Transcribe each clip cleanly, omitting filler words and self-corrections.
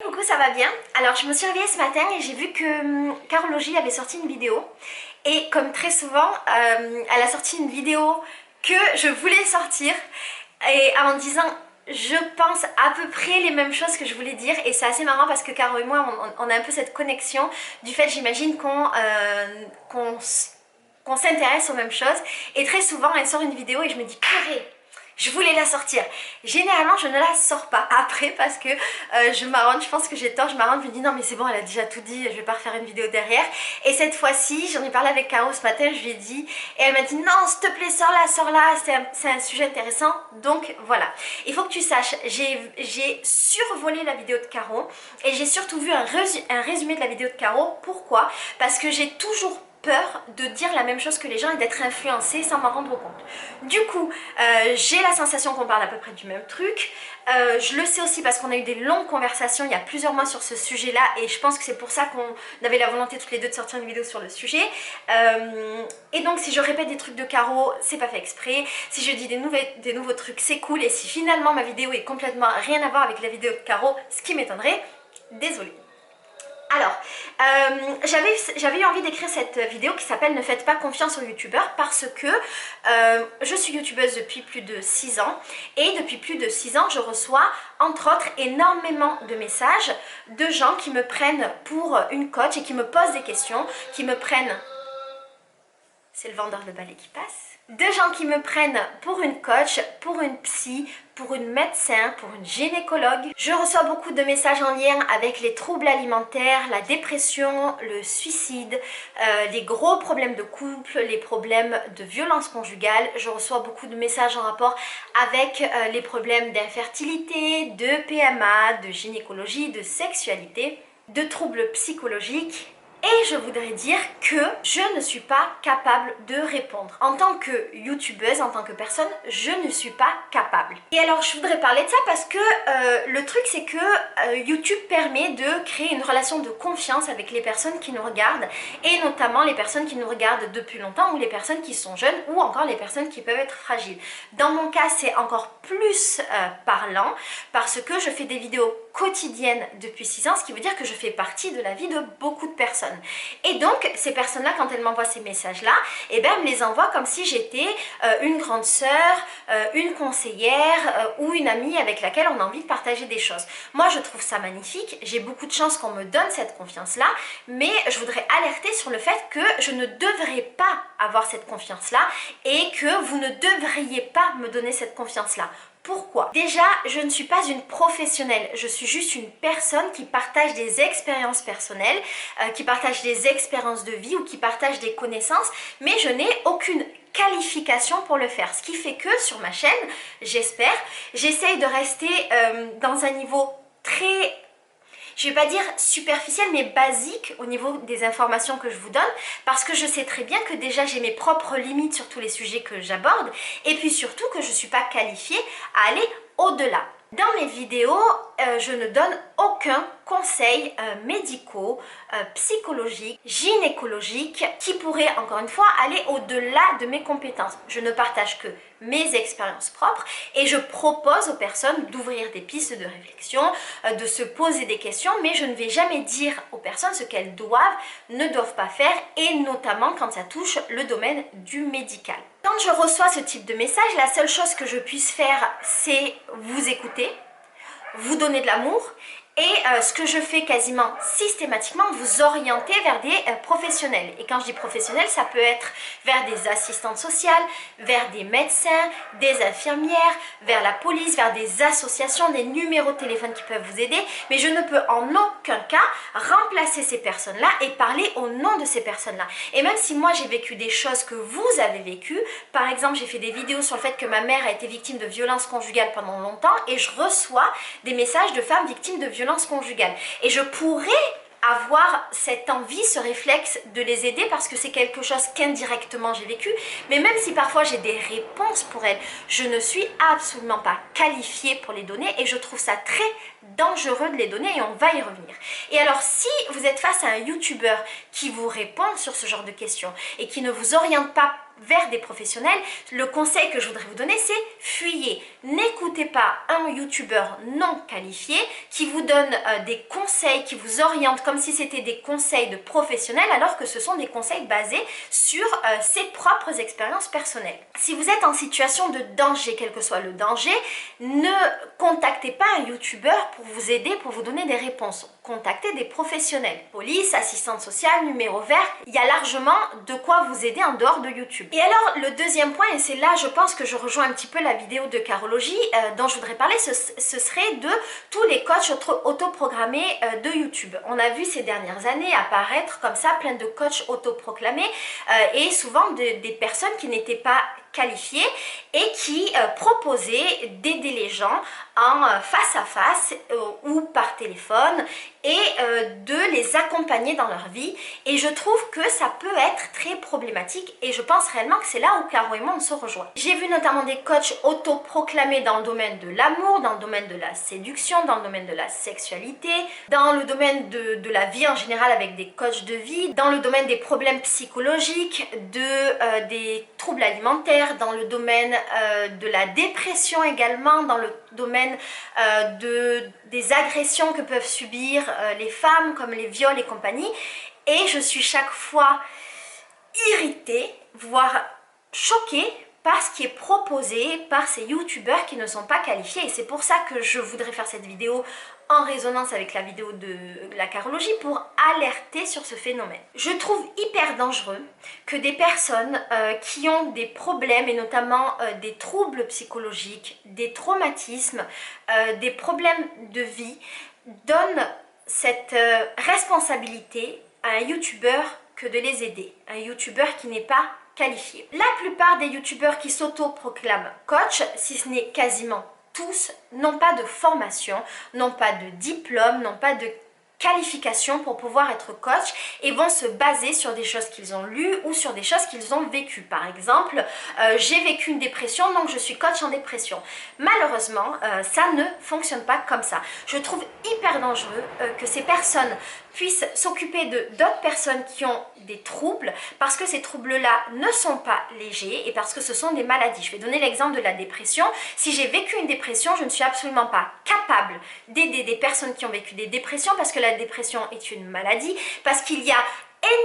Coucou, ça va bien? Alors je me suis réveillée ce matin et j'ai vu que Carole Logis avait sorti une vidéo. Et comme très souvent, elle a sorti une vidéo que je voulais sortir et en me disant je pense à peu près les mêmes choses que je voulais dire. Et c'est assez marrant parce que Caro et moi on a un peu cette connexion du fait, j'imagine, qu'on s'intéresse aux mêmes choses. Et très souvent elle sort une vidéo et je me dis purée, je voulais la sortir. Généralement, je ne la sors pas après parce que je m'arrange, je pense que j'ai tort, je m'arrange, je me dis non mais c'est bon, elle a déjà tout dit, je vais pas refaire une vidéo derrière. Et cette fois-ci, j'en ai parlé avec Caro ce matin, je lui ai dit, et elle m'a dit non, s'il te plaît, sors là, c'est un sujet intéressant. Donc voilà, il faut que tu saches, j'ai survolé la vidéo de Caro et j'ai surtout vu un résumé de la vidéo de Caro. Pourquoi? Parce que j'ai toujours peur de dire la même chose que les gens et d'être influencée sans m'en rendre compte. Du coup, j'ai la sensation qu'on parle à peu près du même truc. Je le sais aussi parce qu'on a eu des longues conversations il y a plusieurs mois sur ce sujet-là et je pense que c'est pour ça qu'on avait la volonté toutes les deux de sortir une vidéo sur le sujet. Et donc si je répète des trucs de Caro, c'est pas fait exprès. Si je dis des nouveaux trucs, c'est cool. Et si finalement ma vidéo est complètement rien à voir avec la vidéo de Caro, ce qui m'étonnerait, désolée. Alors, j'avais eu envie d'écrire cette vidéo qui s'appelle Ne faites pas confiance aux youtubeurs parce que je suis youtubeuse depuis plus de 6 ans et depuis plus de 6 ans je reçois entre autres énormément de messages de gens qui me prennent pour une coach et qui me posent des questions, qui me prennent... C'est le vendeur de balai qui passe. De gens qui me prennent pour une coach, pour une psy, pour une médecin, pour une gynécologue. Je reçois beaucoup de messages en lien avec les troubles alimentaires, la dépression, le suicide, les gros problèmes de couple, les problèmes de violence conjugale. Je reçois beaucoup de messages en rapport avec les problèmes d'infertilité, de PMA, de gynécologie, de sexualité, de troubles psychologiques. Et je voudrais dire que je ne suis pas capable de répondre. En tant que youtubeuse, en tant que personne, je ne suis pas capable. Et alors je voudrais parler de ça parce que le truc c'est que YouTube permet de créer une relation de confiance avec les personnes qui nous regardent et notamment les personnes qui nous regardent depuis longtemps ou les personnes qui sont jeunes ou encore les personnes qui peuvent être fragiles. Dans mon cas c'est encore plus parlant parce que je fais des vidéos quotidiennes depuis 6 ans, ce qui veut dire que je fais partie de la vie de beaucoup de personnes. Et donc ces personnes-là, quand elles m'envoient ces messages-là, eh ben, elles me les envoient comme si j'étais une grande sœur, une conseillère ou une amie avec laquelle on a envie de partager des choses. Moi je trouve ça magnifique, j'ai beaucoup de chance qu'on me donne cette confiance-là, mais je voudrais alerter sur le fait que je ne devrais pas avoir cette confiance-là et que vous ne devriez pas me donner cette confiance-là. Pourquoi? Déjà, je ne suis pas une professionnelle, je suis juste une personne qui partage des expériences personnelles, qui partage des expériences de vie ou qui partage des connaissances, mais je n'ai aucune qualification pour le faire. Ce qui fait que sur ma chaîne, j'espère, j'essaye de rester dans un niveau très... je ne vais pas dire superficielle, mais basique au niveau des informations que je vous donne, parce que je sais très bien que déjà j'ai mes propres limites sur tous les sujets que j'aborde, et puis surtout que je ne suis pas qualifiée à aller au-delà. Dans mes vidéos, je ne donne aucun conseil médicaux, psychologiques, gynécologiques qui pourraient encore une fois aller au-delà de mes compétences. Je ne partage que mes expériences propres et je propose aux personnes d'ouvrir des pistes de réflexion, de se poser des questions, mais je ne vais jamais dire aux personnes ce qu'elles doivent, ne doivent pas faire, et notamment quand ça touche le domaine du médical. Quand je reçois ce type de message, la seule chose que je puisse faire, c'est vous écouter, vous donner de l'amour et ce que je fais quasiment systématiquement, vous orienter vers des professionnels. Et quand je dis professionnels, ça peut être vers des assistantes sociales, vers des médecins, des infirmières, vers la police, vers des associations, des numéros de téléphone qui peuvent vous aider. Mais je ne peux en aucun cas remplacer ces personnes-là et parler au nom de ces personnes-là. Et même si moi j'ai vécu des choses que vous avez vécues, par exemple j'ai fait des vidéos sur le fait que ma mère a été victime de violences conjugales pendant longtemps et je reçois des messages de femmes victimes de violences conjugales. Et je pourrais avoir cette envie, ce réflexe de les aider parce que c'est quelque chose qu'indirectement j'ai vécu, mais même si parfois j'ai des réponses pour elles, je ne suis absolument pas qualifiée pour les donner et je trouve ça très dangereux de les donner et on va y revenir. Et alors si vous êtes face à un youtubeur qui vous répond sur ce genre de questions et qui ne vous oriente pas vers des professionnels, le conseil que je voudrais vous donner, c'est fuyez. N'écoutez pas un youtubeur non qualifié qui vous donne des conseils, qui vous oriente comme si c'était des conseils de professionnels, alors que ce sont des conseils basés sur ses propres expériences personnelles. Si vous êtes en situation de danger, quel que soit le danger, ne contactez pas un youtubeur pour vous aider, pour vous donner des réponses. Contactez des professionnels, police, assistante sociale, numéro vert, il y a largement de quoi vous aider en dehors de YouTube. Et alors le deuxième point, et c'est là je pense que je rejoins un petit peu la vidéo de Carologie dont je voudrais parler, ce serait de tous les coachs autoprogrammés de YouTube. On a vu ces dernières années apparaître comme ça plein de coachs autoproclamés et souvent des personnes qui n'étaient pas qualifiés et qui proposaient d'aider les gens en face à face ou par téléphone et de les accompagner dans leur vie, et je trouve que ça peut être très problématique et je pense réellement que c'est là où Caro et moi on se rejoint. J'ai vu notamment des coachs autoproclamés dans le domaine de l'amour, dans le domaine de la séduction, dans le domaine de la sexualité, dans le domaine de la vie en général avec des coachs de vie, dans le domaine des problèmes psychologiques, des troubles alimentaires, dans le domaine de la dépression également, dans le domaine des agressions que peuvent subir les femmes comme les viols et compagnie, et je suis chaque fois irritée, voire choquée par ce qui est proposé par ces youtubeurs qui ne sont pas qualifiés, et c'est pour ça que je voudrais faire cette vidéo en résonance avec la vidéo de la Carologie pour alerter sur ce phénomène. Je trouve hyper dangereux que des personnes qui ont des problèmes et notamment des troubles psychologiques, des traumatismes, des problèmes de vie donnent cette responsabilité à un youtubeur que de les aider, un youtubeur qui n'est pas qualifié. La plupart des youtubeurs qui s'autoproclament coach, si ce n'est quasiment tous, n'ont pas de formation, n'ont pas de diplôme, n'ont pas de qualification pour pouvoir être coach et vont se baser sur des choses qu'ils ont lues ou sur des choses qu'ils ont vécues. Par exemple, j'ai vécu une dépression donc je suis coach en dépression. Malheureusement, ça ne fonctionne pas comme ça. Je trouve hyper dangereux que ces personnes puissent s'occuper d'autres personnes qui ont des troubles, parce que ces troubles-là ne sont pas légers et parce que ce sont des maladies. Je vais donner l'exemple de la dépression. Si j'ai vécu une dépression, je ne suis absolument pas capable d'aider des personnes qui ont vécu des dépressions, parce que la dépression est une maladie, parce qu'il y a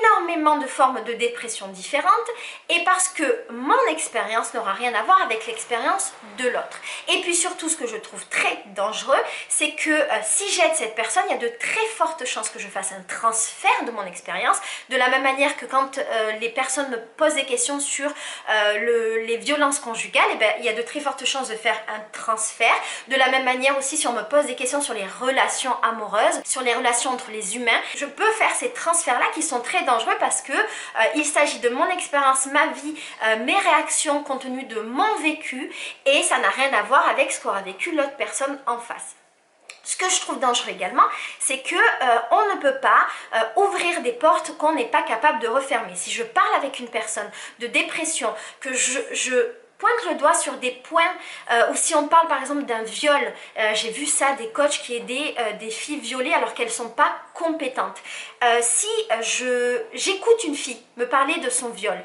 énormément de formes de dépression différentes et parce que mon expérience n'aura rien à voir avec l'expérience de l'autre. Et puis surtout, ce que je trouve très dangereux, c'est que si j'aide cette personne, il y a de très fortes chances que je fasse un transfert de mon expérience, de la même manière que quand les personnes me posent des questions sur les violences conjugales, et bien, il y a de très fortes chances de faire un transfert. De la même manière aussi, si on me pose des questions sur les relations amoureuses, sur les relations entre les humains, je peux faire ces transferts-là qui sont très dangereux parce que il s'agit de mon expérience, ma vie, mes réactions compte tenu de mon vécu, et ça n'a rien à voir avec ce qu'aura vécu l'autre personne en face. Ce que je trouve dangereux également, c'est que on ne peut pas ouvrir des portes qu'on n'est pas capable de refermer. Si je parle avec une personne de dépression, que je pointe le doigt sur des points, ou si on parle par exemple d'un viol, j'ai vu ça, des coachs qui aidaient des filles violées alors qu'elles ne sont pas compétentes. Si j'écoute une fille me parler de son viol,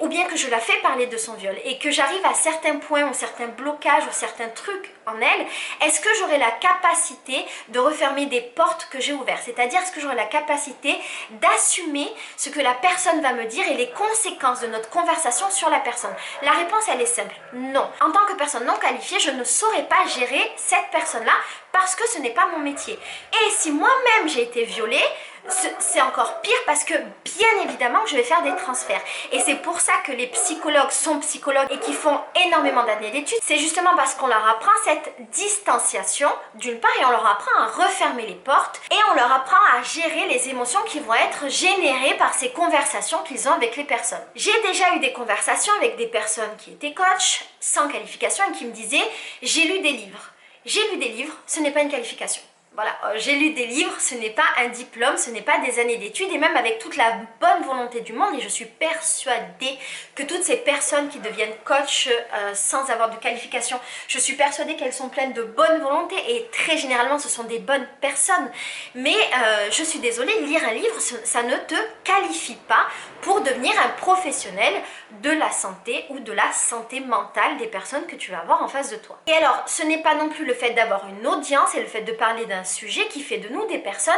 ou bien que je la fais parler de son viol, et que j'arrive à certains points ou certains blocages ou certains trucs en elle, est-ce que j'aurai la capacité de refermer des portes que j'ai ouvertes? C'est-à-dire, est-ce que j'aurai la capacité d'assumer ce que la personne va me dire et les conséquences de notre conversation sur la personne? La réponse, elle est simple. Non. En tant que personne non qualifiée, je ne saurais pas gérer cette personne-là parce que ce n'est pas mon métier. Et si moi-même j'ai été violée, c'est encore pire parce que bien évidemment je vais faire des transferts. Et c'est pour ça que les psychologues sont psychologues et qui font énormément d'années d'études. C'est justement parce qu'on leur apprend cette distanciation d'une part, et on leur apprend à refermer les portes, et on leur apprend à gérer les émotions qui vont être générées par ces conversations qu'ils ont avec les personnes. J'ai déjà eu des conversations avec des personnes qui étaient coachs sans qualification et qui me disaient: j'ai lu des livres. J'ai lu des livres, ce n'est pas une qualification. Voilà, j'ai lu des livres, ce n'est pas un diplôme, ce n'est pas des années d'études, et même avec toute la bonne volonté du monde, et je suis persuadée que toutes ces personnes qui deviennent coach sans avoir de qualification, je suis persuadée qu'elles sont pleines de bonne volonté, et très généralement ce sont des bonnes personnes. Mais je suis désolée, lire un livre, ça ne te qualifie pas pour devenir un professionnel de la santé ou de la santé mentale des personnes que tu vas avoir en face de toi. Et alors, ce n'est pas non plus le fait d'avoir une audience et le fait de parler d'un sujet qui fait de nous des personnes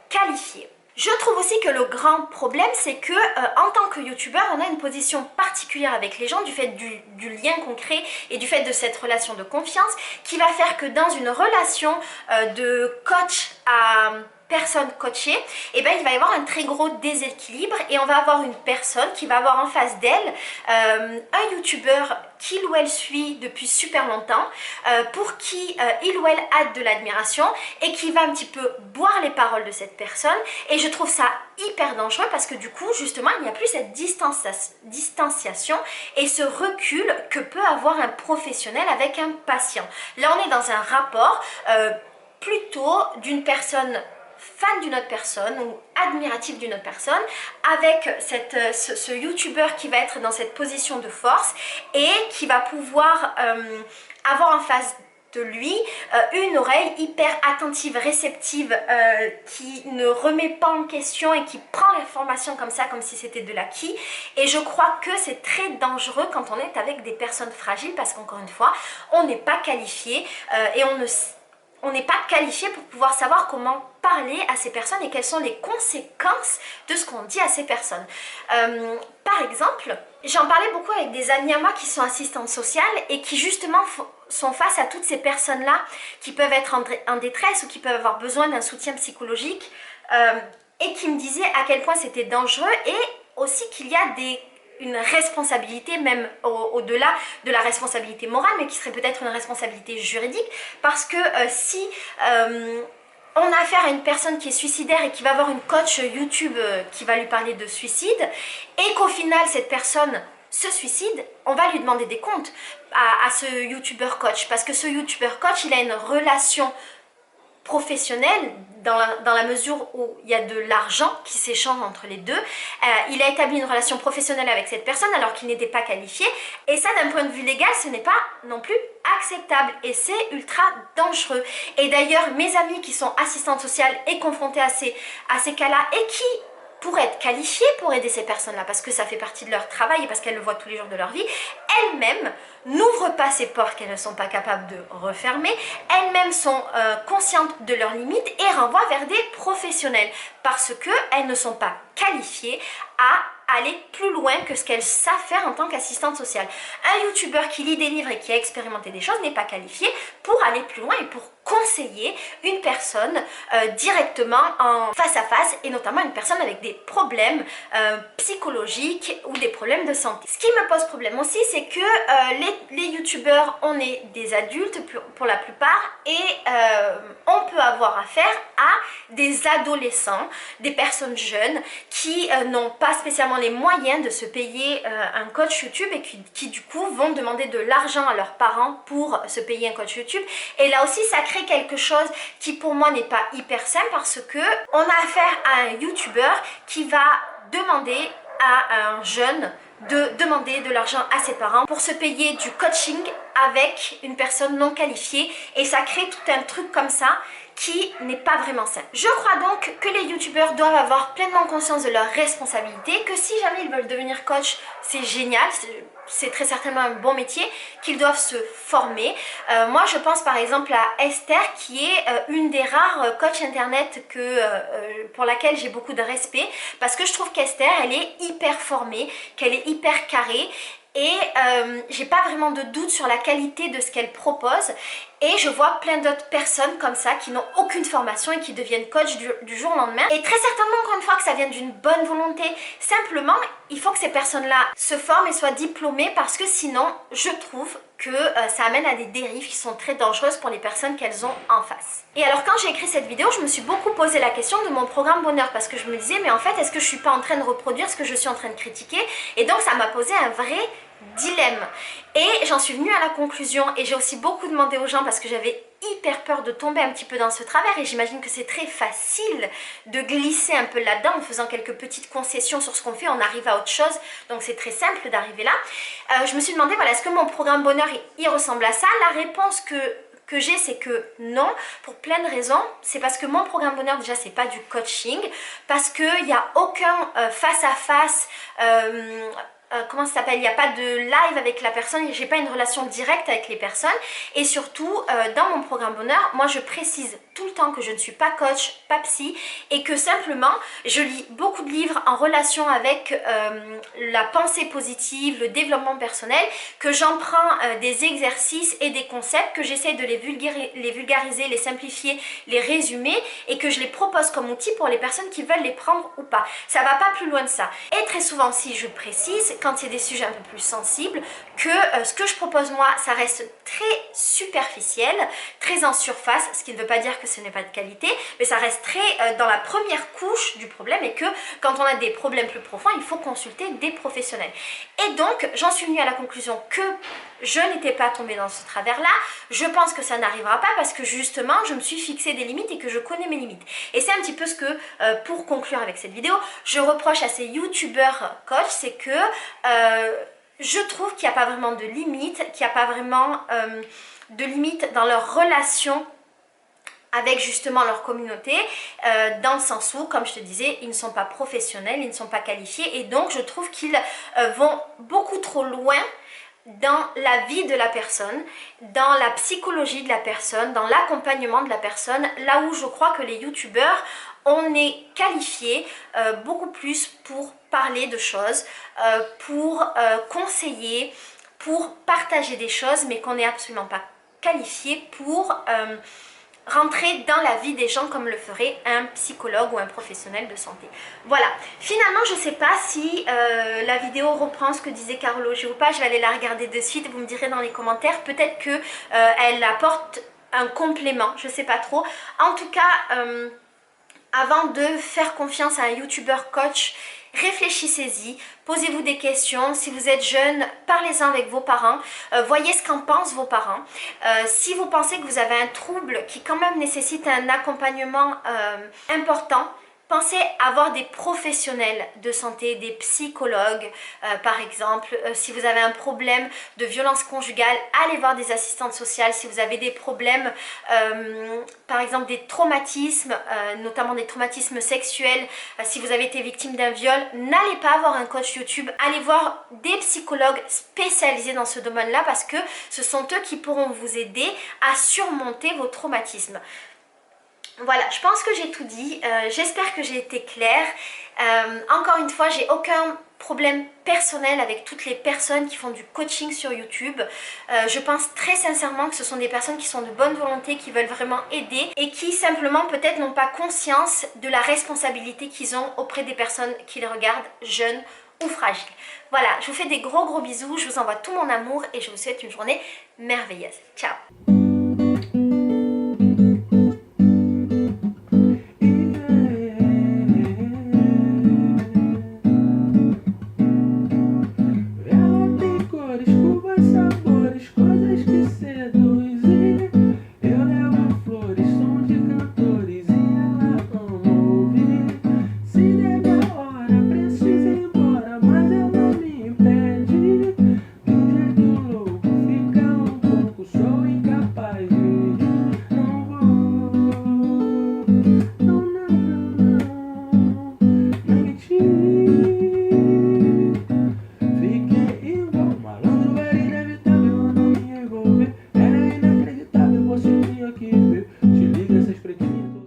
qualifiées. Je trouve aussi que le grand problème, c'est que en tant que youtubeur, on a une position particulière avec les gens du fait du lien qu'on crée et du fait de cette relation de confiance qui va faire que dans une relation de coach à personne coachée, et ben il va y avoir un très gros déséquilibre et on va avoir une personne qui va avoir en face d'elle un youtubeur qu'il ou elle suit depuis super longtemps, pour qui il ou elle a de l'admiration et qui va un petit peu boire les paroles de cette personne, et je trouve ça hyper dangereux parce que du coup justement il n'y a plus cette distanciation et ce recul que peut avoir un professionnel avec un patient. Là on est dans un rapport plutôt d'une personne fan d'une autre personne ou admiratif d'une autre personne avec ce youtubeur qui va être dans cette position de force et qui va pouvoir avoir en face de lui une oreille hyper attentive, réceptive, qui ne remet pas en question et qui prend l'information comme ça, comme si c'était de l'acquis. Et je crois que c'est très dangereux quand on est avec des personnes fragiles parce qu'encore une fois, on n'est pas qualifié et on n'est pas qualifié pour pouvoir savoir comment parler à ces personnes et quelles sont les conséquences de ce qu'on dit à ces personnes. Par exemple, j'en parlais beaucoup avec des amis à moi qui sont assistantes sociales et qui justement sont face à toutes ces personnes-là qui peuvent être en détresse ou qui peuvent avoir besoin d'un soutien psychologique et qui me disaient à quel point c'était dangereux et aussi qu'il y a une responsabilité même au-delà de la responsabilité morale, mais qui serait peut-être une responsabilité juridique, parce que si on a affaire à une personne qui est suicidaire et qui va avoir une coach YouTube qui va lui parler de suicide, et qu'au final cette personne se suicide, on va lui demander des comptes à ce YouTuber coach, parce que ce YouTuber coach, il a une relation professionnelle dans la mesure où il y a de l'argent qui s'échange entre les deux. Il a établi une relation professionnelle avec cette personne alors qu'il n'était pas qualifié, et ça d'un point de vue légal ce n'est pas non plus acceptable et c'est ultra dangereux. Et d'ailleurs mes amis qui sont assistantes sociales et confrontées à ces cas-là et qui pour être qualifiées pour aider ces personnes-là, parce que ça fait partie de leur travail et parce qu'elles le voient tous les jours de leur vie, elles-mêmes n'ouvrent pas ces portes qu'elles ne sont pas capables de refermer, elles-mêmes sont conscientes de leurs limites et renvoient vers des professionnels parce qu'elles ne sont pas qualifiées à aller plus loin que ce qu'elles savent faire en tant qu'assistante sociale. Un youtubeur qui lit des livres et qui a expérimenté des choses n'est pas qualifié pour aller plus loin et pour conseiller une personne directement en face à face, et notamment une personne avec des problèmes psychologiques ou des problèmes de santé. Ce qui me pose problème aussi, c'est que les youtubeurs, on est des adultes pour la plupart, et on peut avoir affaire à des adolescents, des personnes jeunes qui n'ont pas spécialement les moyens de se payer un coach YouTube et qui du coup vont demander de l'argent à leurs parents pour se payer un coach YouTube. Et là aussi ça crée quelque chose qui pour moi n'est pas hyper sain, parce que on a affaire à un YouTuber qui va demander à un jeune de demander de l'argent à ses parents pour se payer du coaching avec une personne non qualifiée, et ça crée tout un truc comme ça qui n'est pas vraiment sain. Je crois donc que les youtubeurs doivent avoir pleinement conscience de leurs responsabilités, que si jamais ils veulent devenir coach, c'est génial, c'est très certainement un bon métier, qu'ils doivent se former. Moi je pense par exemple à Esther, qui est une des rares coachs internet pour laquelle j'ai beaucoup de respect, parce que je trouve qu'Esther, elle est hyper formée, qu'elle est hyper carrée, et j'ai pas vraiment de doute sur la qualité de ce qu'elle propose. Et je vois plein d'autres personnes comme ça qui n'ont aucune formation et qui deviennent coach du jour au lendemain. Et très certainement, encore une fois, que ça vient d'une bonne volonté. Simplement, il faut que ces personnes-là se forment et soient diplômées, parce que sinon, je trouve que ça amène à des dérives qui sont très dangereuses pour les personnes qu'elles ont en face. Et alors quand j'ai écrit cette vidéo, je me suis beaucoup posé la question de mon programme bonheur, parce que je me disais, mais en fait, est-ce que je suis pas en train de reproduire ce que je suis en train de critiquer? Et donc ça m'a posé un vrai dilemme. Et j'en suis venue à la conclusion, et j'ai aussi beaucoup demandé aux gens parce que j'avais hyper peur de tomber un petit peu dans ce travers et j'imagine que c'est très facile de glisser un peu là-dedans en faisant quelques petites concessions sur ce qu'on fait, on arrive à autre chose, donc c'est très simple d'arriver là. Je me suis demandé, voilà, est-ce que mon programme bonheur il ressemble à ça? La réponse que j'ai, c'est que non, pour plein de raisons. C'est parce que mon programme bonheur, déjà, c'est pas du coaching, parce qu'il n'y a aucun face à face, comment ça s'appelle, il n'y a pas de live avec la personne, j'ai pas une relation directe avec les personnes et surtout dans mon programme bonheur, moi je précise tout le temps que je ne suis pas coach, pas psy et que simplement je lis beaucoup de livres en relation avec la pensée positive, le développement personnel, que j'en prends des exercices et des concepts, que j'essaie de les vulgariser, les simplifier, les résumer et que je les propose comme outil pour les personnes qui veulent les prendre ou pas. Ça va pas plus loin de ça. Et très souvent, si je précise, quand c'est des sujets un peu plus sensibles, que ce que je propose moi, ça reste très superficiel, très en surface, ce qui ne veut pas dire que ce n'est pas de qualité, mais ça reste très dans la première couche du problème et que quand on a des problèmes plus profonds, il faut consulter des professionnels. Et donc, j'en suis venue à la conclusion que je n'étais pas tombée dans ce travers-là. Je pense que ça n'arrivera pas parce que justement, je me suis fixé des limites et que je connais mes limites. Et c'est un petit peu ce que, pour conclure avec cette vidéo, je reproche à ces youtubeurs coach, c'est que je trouve qu'il n'y a pas vraiment de limite, qu'il n'y a pas vraiment de limite dans leur relation avec justement leur communauté, dans le sens où, comme je te disais, ils ne sont pas professionnels, ils ne sont pas qualifiés et donc je trouve qu'ils vont beaucoup trop loin dans la vie de la personne, dans la psychologie de la personne, dans l'accompagnement de la personne, là où je crois que les youtubeurs, on est qualifiés beaucoup plus pour parler de choses, pour conseiller, pour partager des choses, mais qu'on n'est absolument pas qualifié pour rentrer dans la vie des gens comme le ferait un psychologue ou un professionnel de santé. Voilà, finalement je ne sais pas si la vidéo reprend ce que disait Carole Auger ou pas, je vais aller la regarder de suite, vous me direz dans les commentaires, peut-être que elle apporte un complément, je ne sais pas trop. En tout cas, avant de faire confiance à un youtubeur coach, réfléchissez-y, posez-vous des questions. Si vous êtes jeune, parlez-en avec vos parents, voyez ce qu'en pensent vos parents. Si vous pensez que vous avez un trouble qui quand même nécessite un accompagnement important, pensez à avoir des professionnels de santé, des psychologues par exemple. Si vous avez un problème de violence conjugale, allez voir des assistantes sociales. Si vous avez des problèmes, par exemple des traumatismes, notamment des traumatismes sexuels, si vous avez été victime d'un viol, n'allez pas voir un coach YouTube, allez voir des psychologues spécialisés dans ce domaine-là parce que ce sont eux qui pourront vous aider à surmonter vos traumatismes. Voilà, je pense que j'ai tout dit, j'espère que j'ai été claire. Encore une fois, j'ai aucun problème personnel avec toutes les personnes qui font du coaching sur YouTube. Je pense très sincèrement que ce sont des personnes qui sont de bonne volonté, qui veulent vraiment aider et qui simplement peut-être n'ont pas conscience de la responsabilité qu'ils ont auprès des personnes qui les regardent jeunes ou fragiles. Voilà, je vous fais des gros bisous, je vous envoie tout mon amour et je vous souhaite une journée merveilleuse. Ciao!